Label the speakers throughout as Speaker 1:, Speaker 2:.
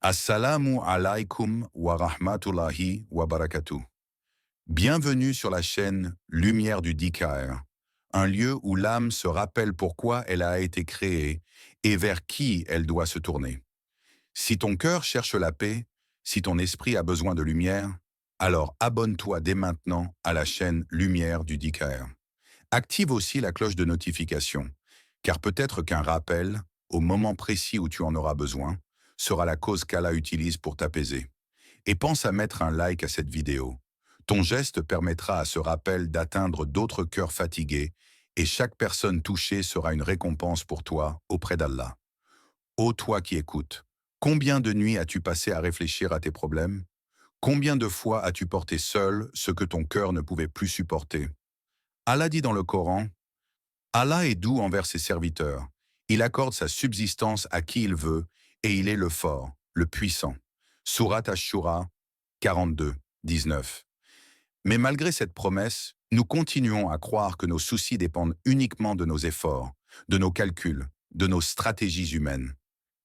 Speaker 1: Assalamu alaikum wa rahmatullahi wa barakatuh. Bienvenue sur la chaîne Lumière du DKR, un lieu où l'âme se rappelle pourquoi elle a été créée et vers qui elle doit se tourner. Si ton cœur cherche la paix, si ton esprit a besoin de lumière, alors abonne-toi dès maintenant à la chaîne Lumière du DKR. Active aussi la cloche de notification, car peut-être qu'un rappel, au moment précis où tu en auras besoin, sera la cause qu'Allah utilise pour t'apaiser. Et pense à mettre un like à cette vidéo. Ton geste permettra à ce rappel d'atteindre d'autres cœurs fatigués et chaque personne touchée sera une récompense pour toi auprès d'Allah. Ô toi qui écoutes, combien de nuits as-tu passé à réfléchir à tes problèmes? Combien de fois as-tu porté seul ce que ton cœur ne pouvait plus supporter? Allah dit dans le Coran, Allah est doux envers ses serviteurs. Il accorde sa subsistance à qui il veut, et il est le fort, le puissant. Sourate Ash-Shura 42, 19. Mais malgré cette promesse, nous continuons à croire que nos soucis dépendent uniquement de nos efforts, de nos calculs, de nos stratégies humaines.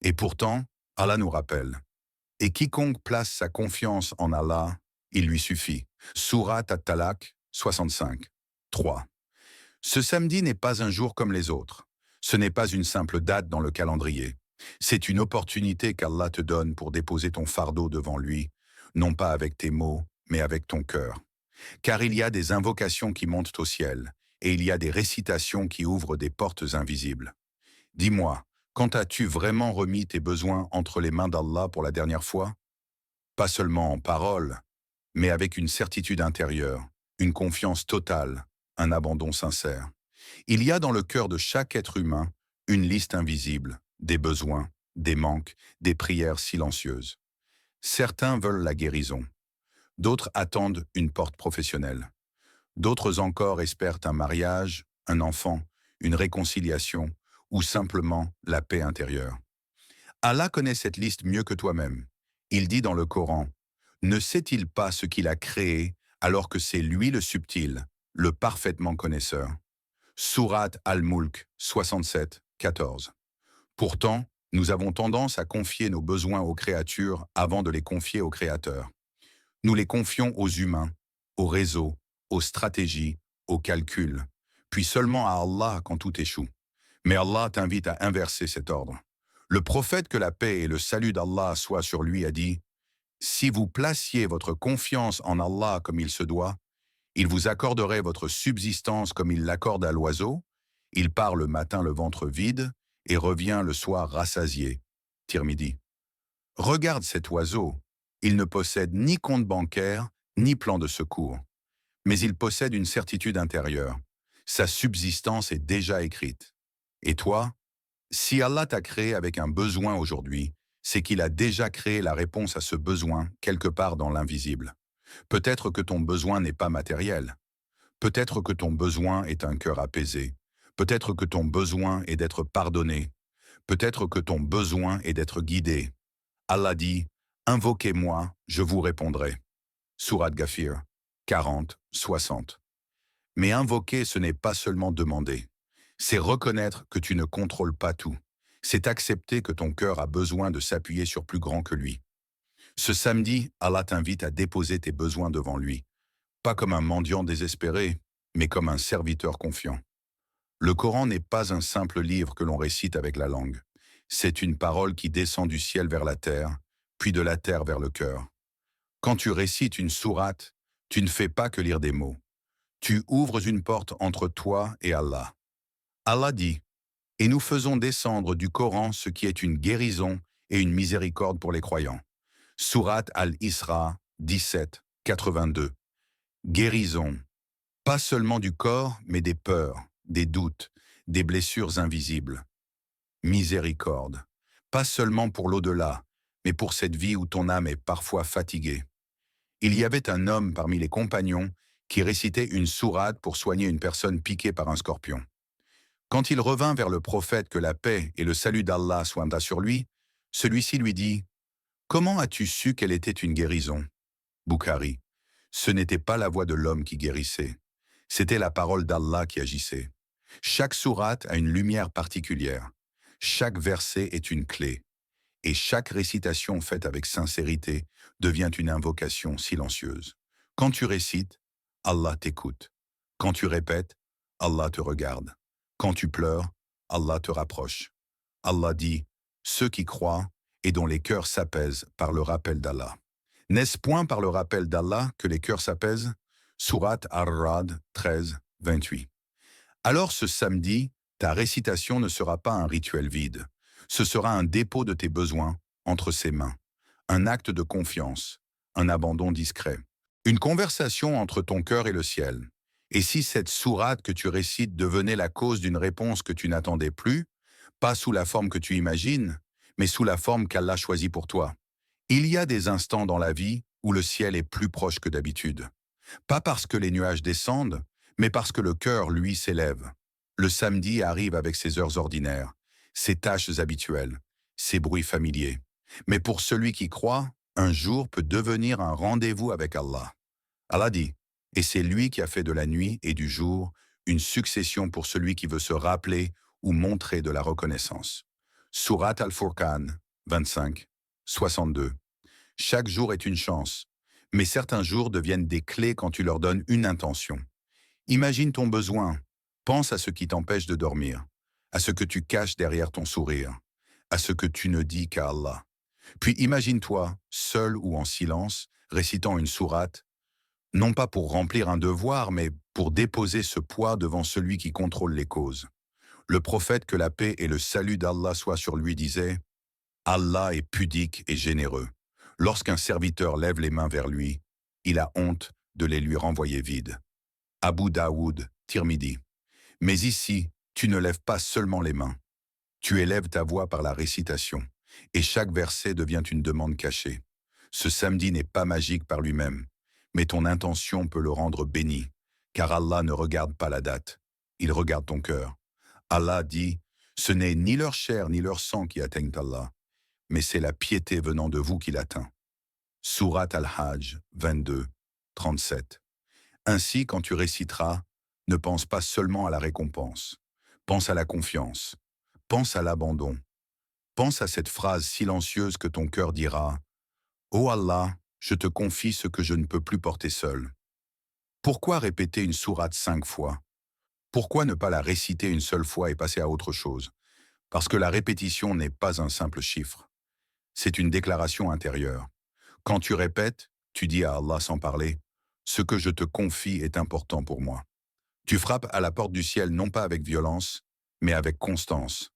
Speaker 1: Et pourtant, Allah nous rappelle, et quiconque place sa confiance en Allah, il lui suffit. Sourate At-Talaq 65, 3. Ce samedi n'est pas un jour comme les autres. Ce n'est pas une simple date dans le calendrier. C'est une opportunité qu'Allah te donne pour déposer ton fardeau devant lui, non pas avec tes mots, mais avec ton cœur. Car il y a des invocations qui montent au ciel, et il y a des récitations qui ouvrent des portes invisibles. Dis-moi, quand as-tu vraiment remis tes besoins entre les mains d'Allah pour la dernière fois? Pas seulement en parole, mais avec une certitude intérieure, une confiance totale, un abandon sincère. Il y a dans le cœur de chaque être humain une liste invisible, des besoins, des manques, des prières silencieuses. Certains veulent la guérison, d'autres attendent une porte professionnelle, d'autres encore espèrent un mariage, un enfant, une réconciliation ou simplement la paix intérieure. Allah connaît cette liste mieux que toi-même. Il dit dans le Coran, « Ne sait-il pas ce qu'il a créé alors que c'est lui le subtil, le parfaitement connaisseur ?» Sourate Al-Mulk 67, 14. Pourtant, nous avons tendance à confier nos besoins aux créatures avant de les confier au Créateur. Nous les confions aux humains, aux réseaux, aux stratégies, aux calculs, puis seulement à Allah quand tout échoue. Mais Allah t'invite à inverser cet ordre. Le prophète, que la paix et le salut d'Allah soient sur lui, a dit « Si vous placiez votre confiance en Allah comme il se doit, il vous accorderait votre subsistance comme il l'accorde à l'oiseau. Il part le matin le ventre vide et revient le soir rassasié. » Tirmidhi. Regarde cet oiseau. Il ne possède ni compte bancaire, ni plan de secours. Mais il possède une certitude intérieure. Sa subsistance est déjà écrite. Et toi, si Allah t'a créé avec un besoin aujourd'hui, c'est qu'il a déjà créé la réponse à ce besoin quelque part dans l'invisible. Peut-être que ton besoin n'est pas matériel. Peut-être que ton besoin est un cœur apaisé. Peut-être que ton besoin est d'être pardonné. Peut-être que ton besoin est d'être guidé. Allah dit, « Invoquez-moi, je vous répondrai. » Sourate Ghafir 40, 60. Mais invoquer, ce n'est pas seulement demander. C'est reconnaître que tu ne contrôles pas tout. C'est accepter que ton cœur a besoin de s'appuyer sur plus grand que lui. Ce samedi, Allah t'invite à déposer tes besoins devant lui, pas comme un mendiant désespéré, mais comme un serviteur confiant. Le Coran n'est pas un simple livre que l'on récite avec la langue. C'est une parole qui descend du ciel vers la terre, puis de la terre vers le cœur. Quand tu récites une sourate, tu ne fais pas que lire des mots. Tu ouvres une porte entre toi et Allah. Allah dit, « Et nous faisons descendre du Coran ce qui est une guérison et une miséricorde pour les croyants. » Sourate Al-Isra 17, 82. Guérison. Pas seulement du corps, mais des peurs, des doutes, des blessures invisibles. Miséricorde. Pas seulement pour l'au-delà, mais pour cette vie où ton âme est parfois fatiguée. Il y avait un homme parmi les compagnons qui récitait une sourate pour soigner une personne piquée par un scorpion. Quand il revint vers le prophète, que la paix et le salut d'Allah soient sur lui, celui-ci lui dit, « Comment as-tu su qu'elle était une guérison ?» Bukhari. Ce n'était pas la voix de l'homme qui guérissait. C'était la parole d'Allah qui agissait. Chaque sourate a une lumière particulière. Chaque verset est une clé. et chaque récitation faite avec sincérité devient une invocation silencieuse. Quand tu récites, Allah t'écoute. Quand tu répètes, Allah te regarde. Quand tu pleures, Allah te rapproche. Allah dit, ceux qui croient et dont les cœurs s'apaisent par le rappel d'Allah. N'est-ce point par le rappel d'Allah que les cœurs s'apaisent? Sourate Ar-Ra'd 13, 28. Alors ce samedi, ta récitation ne sera pas un rituel vide. Ce sera un dépôt de tes besoins entre ses mains, un acte de confiance, un abandon discret, une conversation entre ton cœur et le ciel. Et si cette sourate que tu récites devenait la cause d'une réponse que tu n'attendais plus, pas sous la forme que tu imagines, mais sous la forme qu'Allah choisit pour toi. Il y a des instants dans la vie où le ciel est plus proche que d'habitude. Pas parce que les nuages descendent, mais parce que le cœur, lui, s'élève. Le samedi arrive avec ses heures ordinaires, ses tâches habituelles, ses bruits familiers. Mais pour celui qui croit, un jour peut devenir un rendez-vous avec Allah. Allah dit, et c'est lui qui a fait de la nuit et du jour une succession pour celui qui veut se rappeler ou montrer de la reconnaissance. Surat Al-Furqan 25, 62. Chaque jour est une chance, mais certains jours deviennent des clés quand tu leur donnes une intention. Imagine ton besoin, pense à ce qui t'empêche de dormir, à ce que tu caches derrière ton sourire, à ce que tu ne dis qu'à Allah. Puis imagine-toi, seul ou en silence, récitant une sourate, non pas pour remplir un devoir, mais pour déposer ce poids devant celui qui contrôle les causes. Le prophète, que la paix et le salut d'Allah soient sur lui, disait « Allah est pudique et généreux. Lorsqu'un serviteur lève les mains vers lui, il a honte de les lui renvoyer vides. » Abu Daoud, Tirmidhi. Mais ici, tu ne lèves pas seulement les mains. Tu élèves ta voix par la récitation, et chaque verset devient une demande cachée. Ce samedi n'est pas magique par lui-même, mais ton intention peut le rendre béni, car Allah ne regarde pas la date, il regarde ton cœur. Allah dit, ce n'est ni leur chair ni leur sang qui atteignent Allah, mais c'est la piété venant de vous qui l'atteint. Surat Al-Hajj 22, 37. Ainsi, quand tu réciteras, ne pense pas seulement à la récompense, pense à la confiance, pense à l'abandon, pense à cette phrase silencieuse que ton cœur dira « Ô Allah, je te confie ce que je ne peux plus porter seul. » Pourquoi répéter une sourate 5 fois? Pourquoi ne pas la réciter une seule fois et passer à autre chose? Parce que la répétition n'est pas un simple chiffre. C'est une déclaration intérieure. Quand tu répètes, tu dis à Allah sans parler, « Ce que je te confie est important pour moi. » Tu frappes à la porte du ciel non pas avec violence, mais avec constance.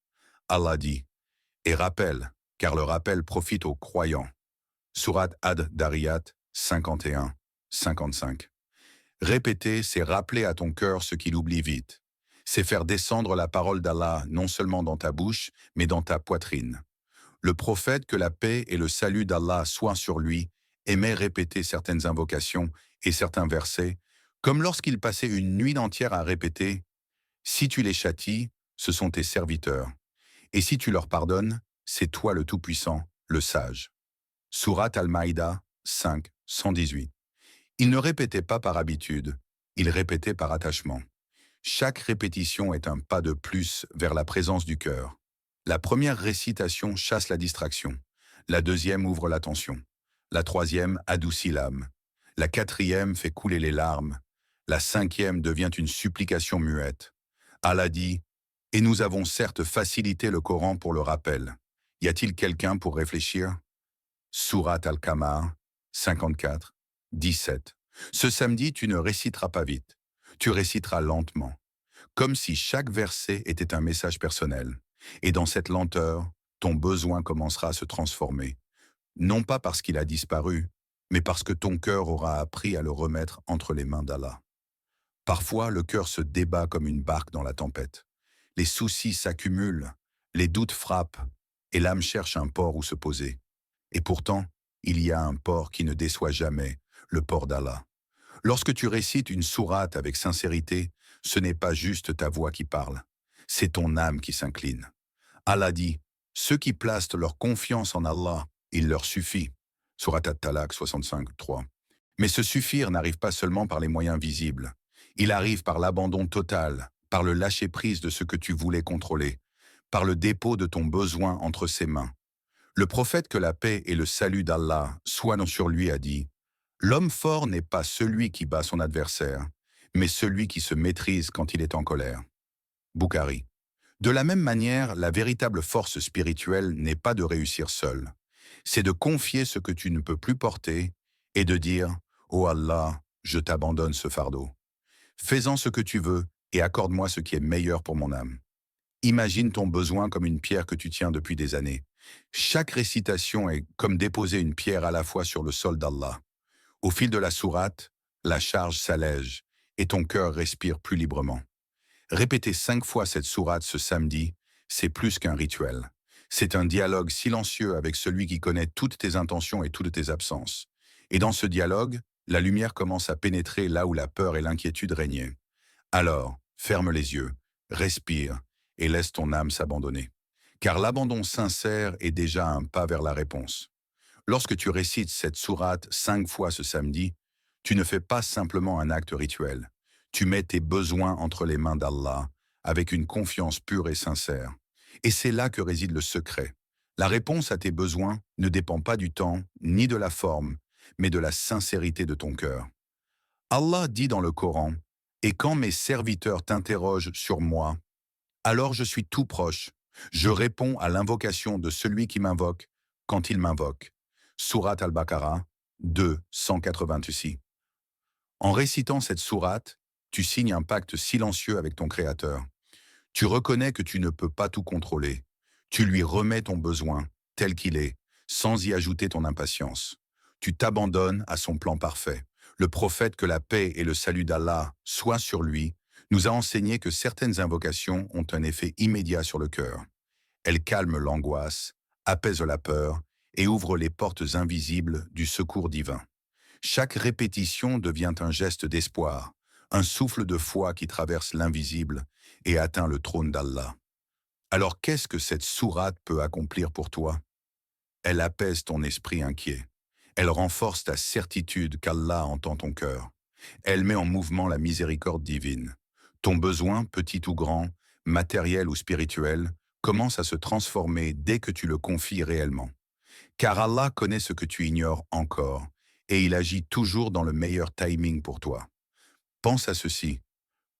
Speaker 1: Allah dit, « Et rappelle, car le rappel profite aux croyants. » Surat Ad-Dariyat 51, 55. Répéter, c'est rappeler à ton cœur ce qu'il oublie vite. C'est faire descendre la parole d'Allah non seulement dans ta bouche, mais dans ta poitrine. Le prophète, que la paix et le salut d'Allah soient sur lui, aimait répéter certaines invocations et certains versets, comme lorsqu'il passait une nuit entière à répéter « Si tu les châties, ce sont tes serviteurs. Et si tu leur pardonnes, c'est toi le Tout-Puissant, le Sage. » Surat Al-Maïda 5, 118. Il ne répétait pas par habitude, il répétait par attachement. Chaque répétition est un pas de plus vers la présence du cœur. La première récitation chasse la distraction. La deuxième ouvre l'attention. La troisième adoucit l'âme. La quatrième fait couler les larmes. La cinquième devient une supplication muette. Allah dit, « Et nous avons certes facilité le Coran pour le rappel. Y a-t-il quelqu'un pour réfléchir ?» Surat Al-Qamar 54, 17. Ce samedi, tu ne réciteras pas vite. Tu réciteras lentement, comme si chaque verset était un message personnel. Et dans cette lenteur, ton besoin commencera à se transformer. Non pas parce qu'il a disparu, mais parce que ton cœur aura appris à le remettre entre les mains d'Allah. Parfois, le cœur se débat comme une barque dans la tempête. Les soucis s'accumulent, les doutes frappent, et l'âme cherche un port où se poser. Et pourtant, il y a un port qui ne déçoit jamais, le port d'Allah. Lorsque tu récites une sourate avec sincérité, ce n'est pas juste ta voix qui parle, c'est ton âme qui s'incline. Allah dit, « Ceux qui placent leur confiance en Allah, il leur suffit. » Surat At-Talaq 65, 3. Mais ce suffire n'arrive pas seulement par les moyens visibles. Il arrive par l'abandon total, par le lâcher-prise de ce que tu voulais contrôler, par le dépôt de ton besoin entre ses mains. Le prophète que la paix et le salut d'Allah soient sur lui a dit: l'homme fort n'est pas celui qui bat son adversaire, mais celui qui se maîtrise quand il est en colère. Boukhari. De la même manière, la véritable force spirituelle n'est pas de réussir seul. C'est de confier ce que tu ne peux plus porter et de dire: ô Allah, je t'abandonne ce fardeau. Fais-en ce que tu veux et accorde-moi ce qui est meilleur pour mon âme. Imagine ton besoin comme une pierre que tu tiens depuis des années. Chaque récitation est comme déposer une pierre à la fois sur le sol d'Allah. Au fil de la sourate, la charge s'allège et ton cœur respire plus librement. Répéter 5 fois cette sourate ce samedi, c'est plus qu'un rituel. C'est un dialogue silencieux avec celui qui connaît toutes tes intentions et toutes tes absences. Et dans ce dialogue, la lumière commence à pénétrer là où la peur et l'inquiétude régnaient. Alors, ferme les yeux, respire et laisse ton âme s'abandonner. Car l'abandon sincère est déjà un pas vers la réponse. Lorsque tu récites cette sourate 5 fois ce samedi, tu ne fais pas simplement un acte rituel. Tu mets tes besoins entre les mains d'Allah avec une confiance pure et sincère. Et c'est là que réside le secret. La réponse à tes besoins ne dépend pas du temps ni de la forme, mais de la sincérité de ton cœur. Allah dit dans le Coran: et quand mes serviteurs t'interrogent sur moi, alors je suis tout proche. Je réponds à l'invocation de celui qui m'invoque quand il m'invoque. Sourate Al-Baqarah 2, 186. En récitant cette sourate, tu signes un pacte silencieux avec ton Créateur. Tu reconnais que tu ne peux pas tout contrôler. Tu lui remets ton besoin, tel qu'il est, sans y ajouter ton impatience. Tu t'abandonnes à son plan parfait. Le prophète que la paix et le salut d'Allah soient sur lui nous a enseigné que certaines invocations ont un effet immédiat sur le cœur. Elles calment l'angoisse, apaisent la peur et ouvrent les portes invisibles du secours divin. Chaque répétition devient un geste d'espoir, un souffle de foi qui traverse l'invisible et atteint le trône d'Allah. Alors qu'est-ce que cette sourate peut accomplir pour toi? Elle apaise ton esprit inquiet. Elle renforce ta certitude qu'Allah entend ton cœur. Elle met en mouvement la miséricorde divine. Ton besoin, petit ou grand, matériel ou spirituel, commence à se transformer dès que tu le confies réellement. Car Allah connaît ce que tu ignores encore, et il agit toujours dans le meilleur timing pour toi. Pense à ceci: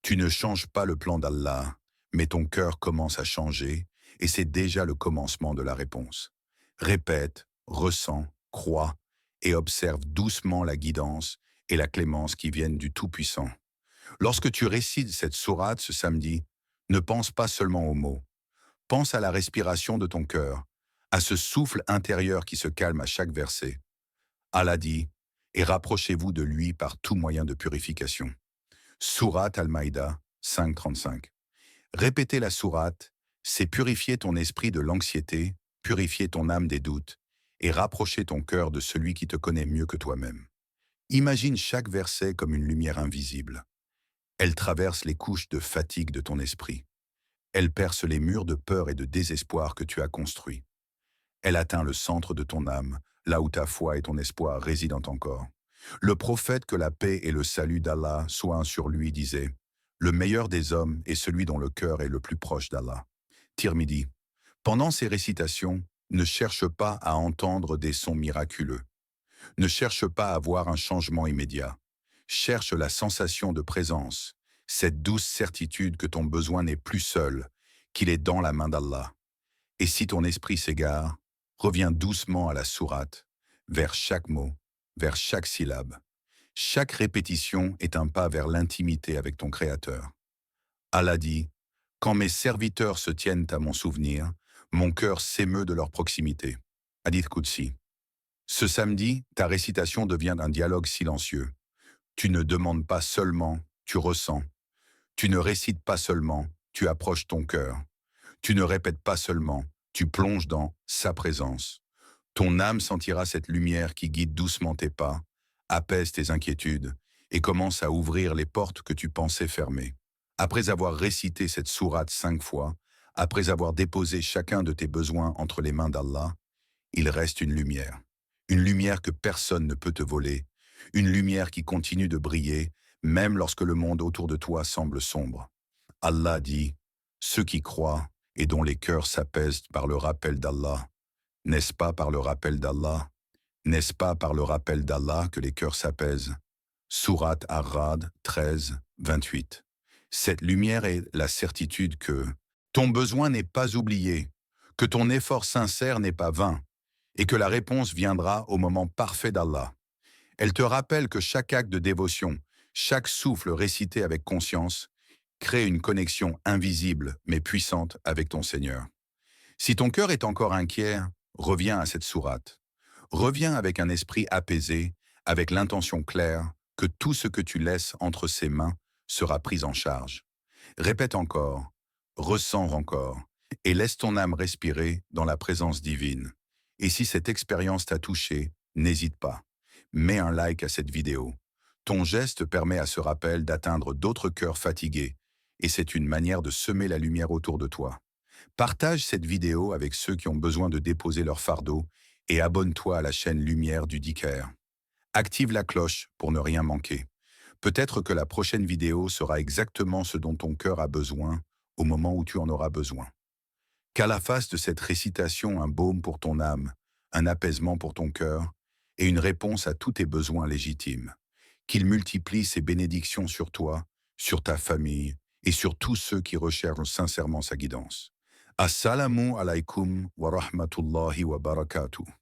Speaker 1: tu ne changes pas le plan d'Allah, mais ton cœur commence à changer, et c'est déjà le commencement de la réponse. Répète, ressens, crois, et observe doucement la guidance et la clémence qui viennent du Tout-Puissant. Lorsque tu récites cette sourate ce samedi, ne pense pas seulement aux mots. Pense à la respiration de ton cœur, à ce souffle intérieur qui se calme à chaque verset. Allah dit: et rapprochez-vous de lui par tout moyen de purification. Sourate Al-Maïda 5.35. Répéter la sourate, c'est purifier ton esprit de l'anxiété, purifier ton âme des doutes et rapprocher ton cœur de celui qui te connaît mieux que toi-même. Imagine chaque verset comme une lumière invisible. Elle traverse les couches de fatigue de ton esprit. Elle perce les murs de peur et de désespoir que tu as construits. Elle atteint le centre de ton âme, là où ta foi et ton espoir résident encore. Le prophète que la paix et le salut d'Allah soient sur lui disait: le meilleur des hommes est celui dont le cœur est le plus proche d'Allah. Tirmidhi. Pendant ces récitations, ne cherche pas à entendre des sons miraculeux. Ne cherche pas à voir un changement immédiat. Cherche la sensation de présence, cette douce certitude que ton besoin n'est plus seul, qu'il est dans la main d'Allah. Et si ton esprit s'égare, reviens doucement à la sourate, vers chaque mot, vers chaque syllabe. Chaque répétition est un pas vers l'intimité avec ton Créateur. Allah dit: quand mes serviteurs se tiennent à mon souvenir, mon cœur s'émeut de leur proximité. Hadith Qudsi. Ce samedi, ta récitation devient un dialogue silencieux. Tu ne demandes pas seulement, tu ressens. Tu ne récites pas seulement, tu approches ton cœur. Tu ne répètes pas seulement, tu plonges dans sa présence. Ton âme sentira cette lumière qui guide doucement tes pas, apaise tes inquiétudes et commence à ouvrir les portes que tu pensais fermées. Après avoir récité cette sourate 5 fois, après avoir déposé chacun de tes besoins entre les mains d'Allah, il reste une lumière que personne ne peut te voler, une lumière qui continue de briller, même lorsque le monde autour de toi semble sombre. Allah dit: ceux qui croient et dont les cœurs s'apaisent par le rappel d'Allah N'est-ce pas par le rappel d'Allah? N'est-ce pas par le rappel d'Allah que les cœurs s'apaisent? Sourate Ar-Ra'd 13, 28. Cette lumière est la certitude que ton besoin n'est pas oublié, que ton effort sincère n'est pas vain, et que la réponse viendra au moment parfait d'Allah. Elle te rappelle que chaque acte de dévotion, chaque souffle récité avec conscience, crée une connexion invisible mais puissante avec ton Seigneur. Si ton cœur est encore inquiet, reviens à cette sourate. Reviens avec un esprit apaisé, avec l'intention claire que tout ce que tu laisses entre ses mains sera pris en charge. Répète encore, ressens encore, et laisse ton âme respirer dans la présence divine. Et si cette expérience t'a touché, n'hésite pas. Mets un like à cette vidéo. Ton geste permet à ce rappel d'atteindre d'autres cœurs fatigués, et c'est une manière de semer la lumière autour de toi. Partage cette vidéo avec ceux qui ont besoin de déposer leur fardeau et abonne-toi à la chaîne Lumière du DKR. Active la cloche pour ne rien manquer. Peut-être que la prochaine vidéo sera exactement ce dont ton cœur a besoin au moment où tu en auras besoin. Qu'à la face de cette récitation un baume pour ton âme, un apaisement pour ton cœur et une réponse à tous tes besoins légitimes. Qu'il multiplie ses bénédictions sur toi, sur ta famille et sur tous ceux qui recherchent sincèrement sa guidance. Assalamu alaikum wa rahmatullahi wa barakatuh.